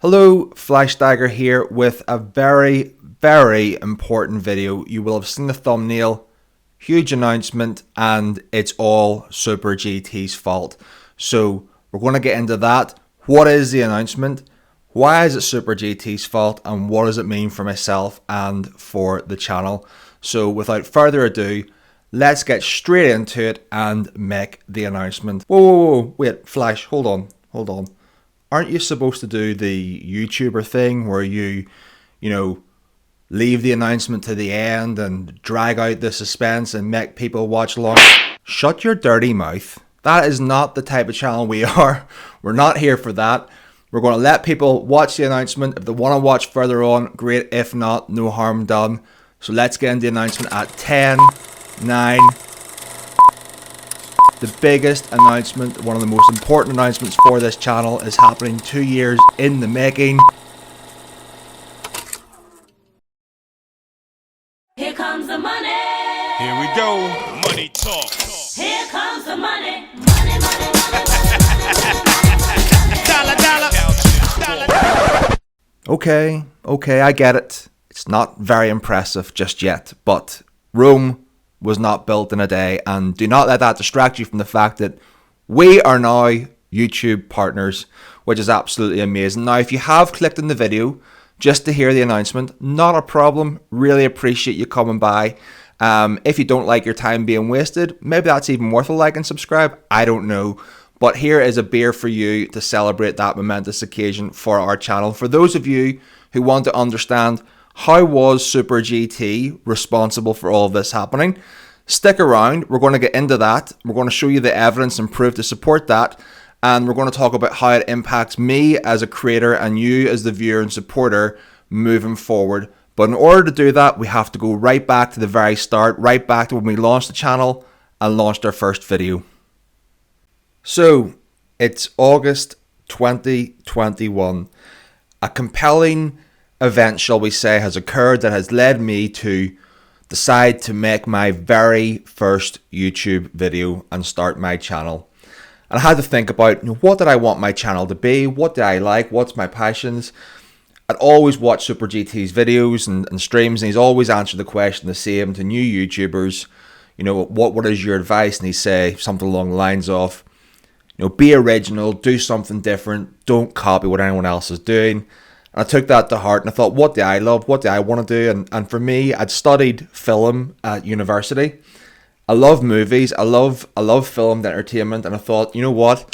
Hello, FlashDagger here with a very important video. You will have seen the thumbnail, huge announcement, and it's all Super GT's fault. So we're going to get into that. What is the announcement? Why is it Super GT's fault? And what does it mean for myself and for the channel? So without further ado, let's get straight into it and make the announcement. Whoa, wait, Flash, hold on. Aren't you supposed to do the YouTuber thing where you leave the announcement to the end and drag out the suspense and make people watch long? Shut your dirty mouth. That is not the type of channel we are. We're not here for that. We're going to let people watch the announcement. If they want to watch further on, great. If not, no harm done. So let's get into the announcement at 10, 9. The biggest announcement, one of the most important announcements for this channel, is happening 2 years in the making. Here comes the money. Here we go. Money talk. Here comes the money. Money. Dollar. Okay, I get it. It's not very impressive just yet, but Rome was not built in a day, and do not let that distract you from the fact that we are now YouTube partners, which is absolutely amazing. Now, if you have clicked on the video just to hear the announcement, not a problem. Really appreciate you coming by. If you don't like your time being wasted, maybe that's even worth a like and subscribe. I don't know. But here is a beer for you to celebrate that momentous occasion for our channel. For those of you who want to understand how was Super GT responsible for all of this happening, stick around. We're going to get into that. We're going to show you the evidence and proof to support that. And we're going to talk about how it impacts me as a creator and you as the viewer and supporter moving forward. But in order to do that, we have to go right back to the very start, right back to when we launched the channel and launched our first video. So, it's August 2021. A compelling event, shall we say, has occurred that has led me to decide to make my very first YouTube video and start my channel. And I had to think about, what did I want my channel to be? What do I like? What's my passions? I'd always watch Super GT's videos and streams, and he's always answered the question the same to new YouTubers. What is your advice? And he'd say something along the lines of, be original, do something different, don't copy what anyone else is doing. And I took that to heart and I thought, what do I love? What do I want to do? And for me, I'd studied film at university. I love movies. I love film entertainment. And I thought, you know what?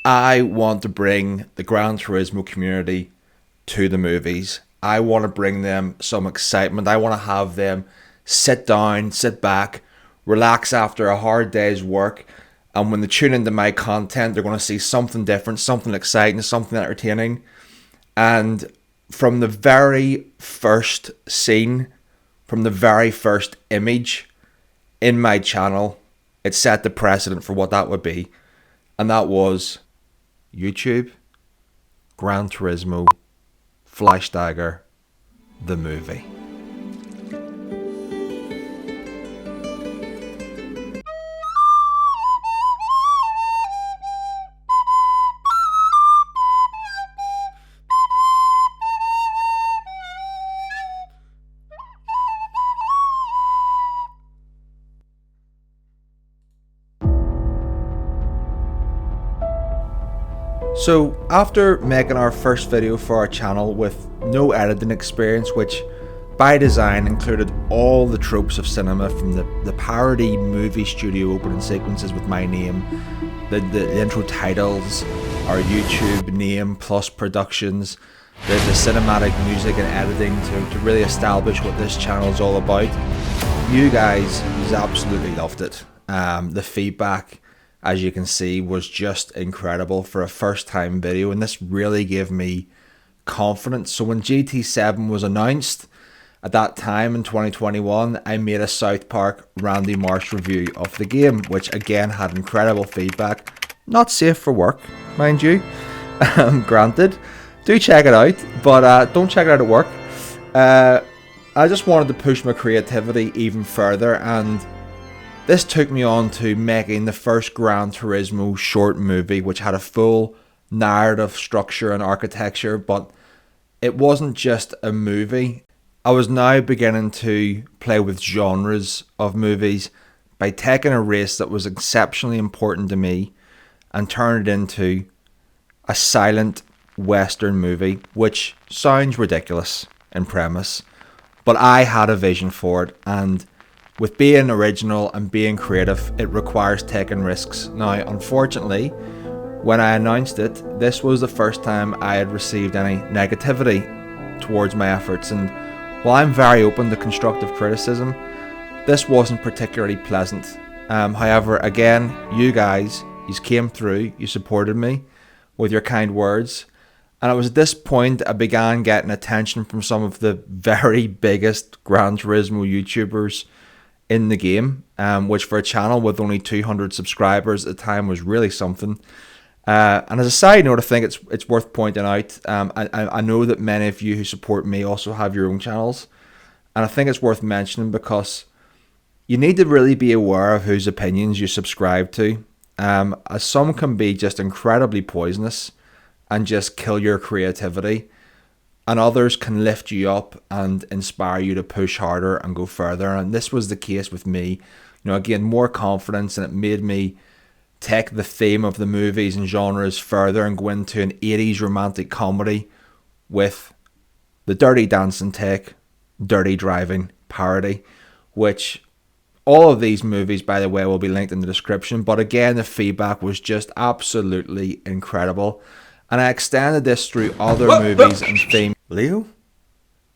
I want to bring the Gran Turismo community to the movies. I want to bring them some excitement. I want to have them sit down, sit back, relax after a hard day's work. And when they tune into my content, they're going to see something different, something exciting, something entertaining. And from the very first scene, from the very first image in my channel, it set the precedent for what that would be. And that was YouTube, Gran Turismo, FlashDagger, the movie. So after making our first video for our channel with no editing experience, which by design included all the tropes of cinema, from the parody movie studio opening sequences with my name, the intro titles, our YouTube name plus productions, the cinematic music and editing to really establish what this channel is all about, you guys absolutely loved it. The feedback, as you can see, was just incredible for a first time video, and this really gave me confidence. So when GT7 was announced at that time in 2021, I made a South Park Randy Marsh review of the game, which again had incredible feedback. Not safe for work, mind you, granted. Do check it out, but don't check it out at work. I just wanted to push my creativity even further, and this took me on to making the first Gran Turismo short movie, which had a full narrative structure and architecture, but it wasn't just a movie. I was now beginning to play with genres of movies by taking a race that was exceptionally important to me and turn it into a silent Western movie, which sounds ridiculous in premise, but I had a vision for it, and with being original and being creative, it requires taking risks. Now, unfortunately, when I announced it, this was the first time I had received any negativity towards my efforts, and while I'm very open to constructive criticism, this wasn't particularly pleasant. However, again, you guys, you came through, you supported me with your kind words, and it was at this point I began getting attention from some of the very biggest Gran Turismo YouTubers in the game, which for a channel with only 200 subscribers at the time was really something. And as a side note, I think it's worth pointing out, I know that many of you who support me also have your own channels, and I think it's worth mentioning because you need to really be aware of whose opinions you subscribe to, as some can be just incredibly poisonous and just kill your creativity, and others can lift you up and inspire you to push harder and go further. And this was the case with me. Again, more confidence, and it made me take the theme of the movies and genres further and go into an 80s romantic comedy with the Dirty Dancing take, Dirty Driving parody, which all of these movies, by the way, will be linked in the description. But again, the feedback was just absolutely incredible, and I extended this through other movies and themes. Leo,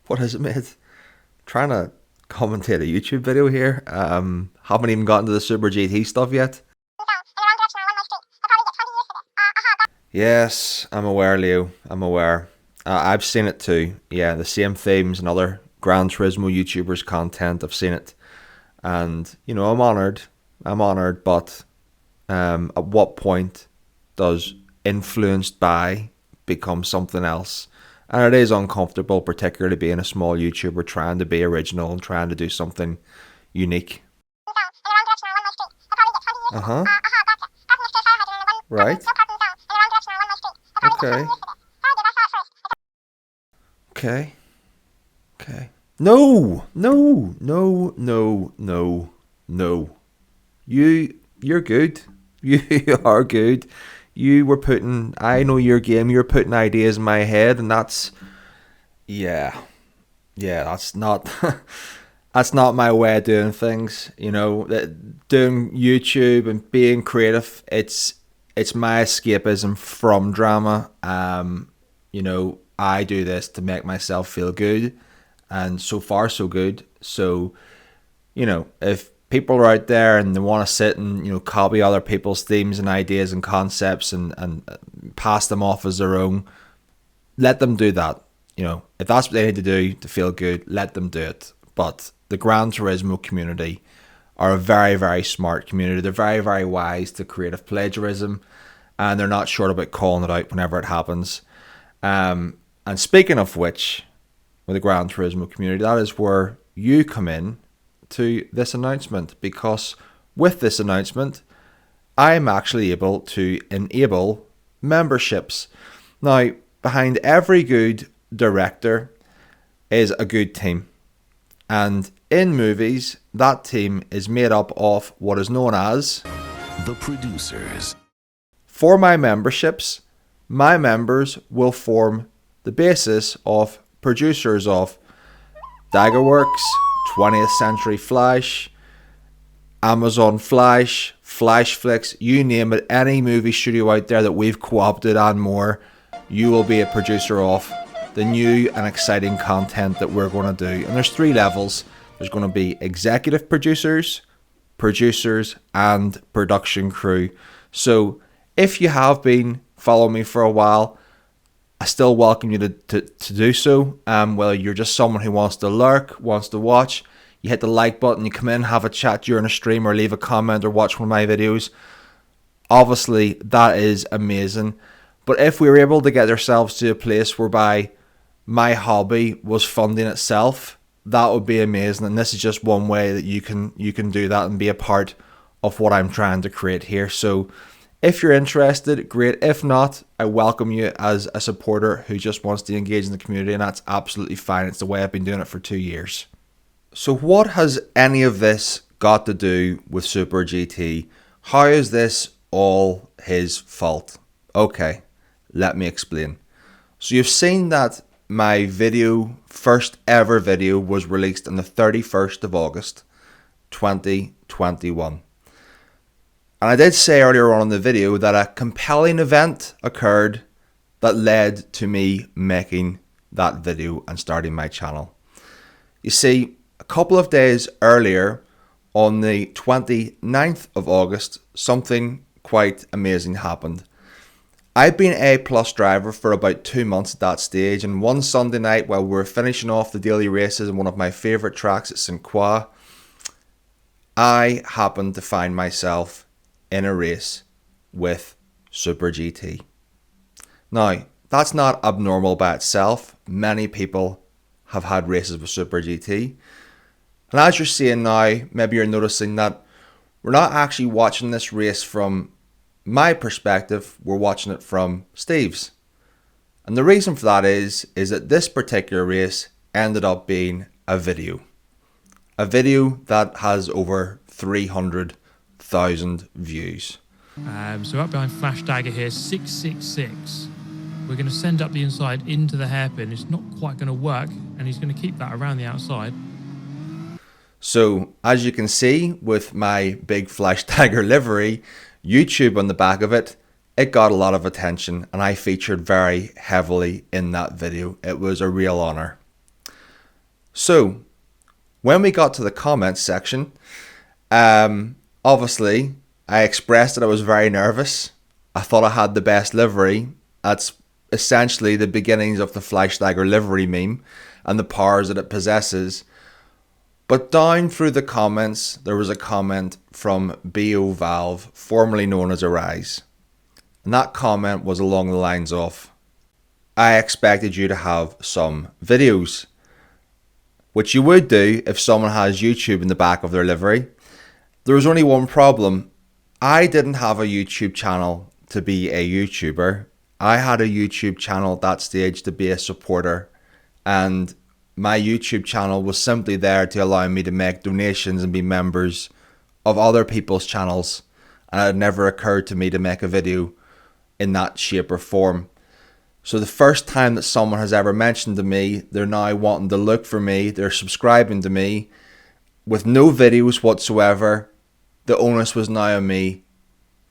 what is it, mate? Trying to commentate a YouTube video here. Haven't even gotten to the Super GT stuff yet. Yes, I'm aware, Leo. I'm aware. I've seen it too. Yeah, the same themes and other Gran Turismo YouTubers' content. I've seen it, and I'm honoured. But at what point does influenced by become something else? And it is uncomfortable, particularly being a small YouTuber trying to be original and trying to do something unique. Right. Okay. No. You're good. You are good. You were putting, I know your game, you're putting ideas in my head, and that's not that's not my way of doing things. Doing YouTube and being creative, it's my escapism from drama. I do this to make myself feel good, and so far so good. So, if people are out there and they want to sit and copy other people's themes and ideas and concepts and pass them off as their own, let them do that. If that's what they need to do to feel good, let them do it. But the Gran Turismo community are a very, very smart community. They're very, very wise to creative plagiarism, and they're not short about calling it out whenever it happens. And speaking of which, with the Gran Turismo community, that is where you come in to this announcement, because with this announcement, I'm actually able to enable memberships. Now, behind every good director is a good team, and in movies, that team is made up of what is known as the producers. For my memberships, my members will form the basis of producers of Daggerworks, 20th Century Flash, Amazon Flash, Flash Flicks, you name it, any movie studio out there that we've co-opted and more, you will be a producer of the new and exciting content that we're going to do. And there's 3 levels. There's going to be executive producers, and production crew. So if you have been following me for a while, I still welcome you to do so. Whether you're just someone who wants to lurk, wants to watch, you hit the like button, you come in, have a chat during a stream, or leave a comment, or watch one of my videos. Obviously, that is amazing. But if we were able to get ourselves to a place whereby my hobby was funding itself, that would be amazing. And this is just one way that you can do that and be a part of what I'm trying to create here. So If you're interested, great. If not, I welcome you as a supporter who just wants to engage in the community, and that's absolutely fine. It's the way I've been doing it for 2 years. So what has any of this got to do with Super GT? How is this all his fault? Okay, let me explain. So you've seen that my first ever video was released on the 31st of August, 2021. And I did say earlier on in the video that a compelling event occurred that led to me making that video and starting my channel. You see, a couple of days earlier, on the 29th of August, something quite amazing happened. I'd been A+ driver for about 2 months at that stage, and one Sunday night while we were finishing off the daily races in one of my favourite tracks at St. Croix, I happened to find myself in a race with Super GT. Now, that's not abnormal by itself. Many people have had races with Super GT. And as you're seeing now, maybe you're noticing that we're not actually watching this race from my perspective, we're watching it from Steve's. And the reason for that is that this particular race ended up being a video. A video that has over 300,000 views. So up behind FlashDagger here, 666. We're going to send up the inside into the hairpin. It's not quite going to work, and he's going to keep that around the outside. So as you can see with my big FlashDagger livery, YouTube on the back of it, it got a lot of attention, and I featured very heavily in that video. It was a real honor. So when we got to the comments section, obviously I expressed that I was very nervous. I thought I had the best livery. That's essentially the beginnings of the FlashDagger livery meme and the powers that it possesses. But down through the comments, there was a comment from BOValve, formerly known as Arise. And that comment was along the lines of, I expected you to have some videos. Which you would do if someone has YouTube in the back of their livery. There was only one problem. I didn't have a YouTube channel to be a YouTuber. I had a YouTube channel at that stage to be a supporter, and my YouTube channel was simply there to allow me to make donations and be members of other people's channels, and it had never occurred to me to make a video in that shape or form. So the first time that someone has ever mentioned to me, they're now wanting to look for me, they're subscribing to me with no videos whatsoever. The onus was now on me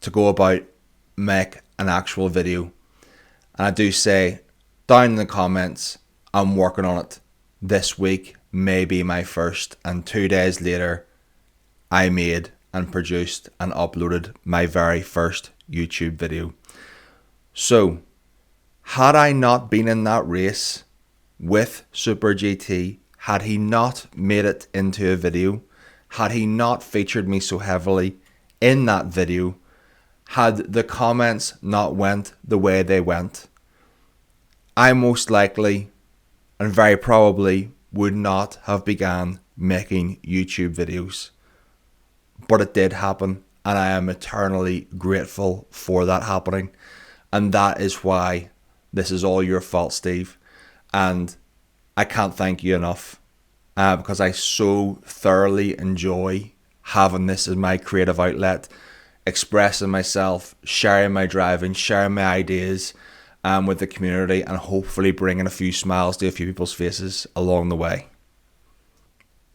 to go about make an actual video. And I do say down in the comments, I'm working on it. This week may be my first, and 2 days later I made and produced and uploaded my very first YouTube video. So had I not been in that race with Super GT, had he not made it into a video, had he not featured me so heavily in that video, had the comments not went the way they went, I most likely and very probably would not have began making YouTube videos. But it did happen, and I am eternally grateful for that happening. And that is why this is all your fault, Steve. And I can't thank you enough because I so thoroughly enjoy having this as my creative outlet, expressing myself, sharing my driving, sharing my ideas with the community, and hopefully bringing a few smiles to a few people's faces along the way.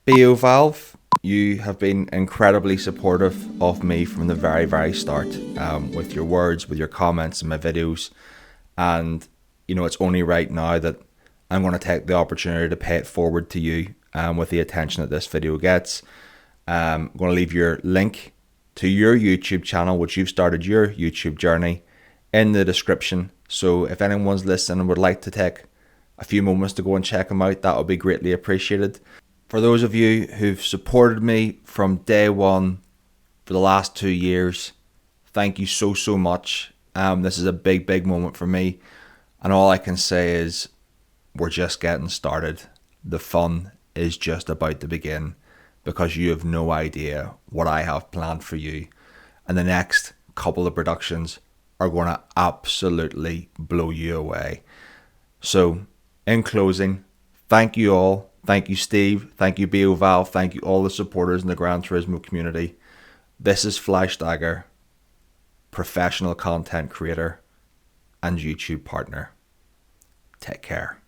BOValve, you have been incredibly supportive of me from the very, very start with your words, with your comments in my videos. And, you know, it's only right now that I'm going to take the opportunity to pay it forward to you with the attention that this video gets. I'm going to leave your link to your YouTube channel, which you've started your YouTube journey, in the description. So if anyone's listening and would like to take a few moments to go and check them out, that would be greatly appreciated. For those of you who've supported me from day one for the last 2 years, thank you so, so much. This is a big, big moment for me. And all I can say is we're just getting started. The fun is just about to begin, because you have no idea what I have planned for you in the next couple of productions are going to absolutely blow you away. So, in closing, thank you all. Thank you, Steve. Thank you, BOValve. Thank you, all the supporters in the Gran Turismo community. This is FlashDagger, professional content creator and YouTube partner. Take care.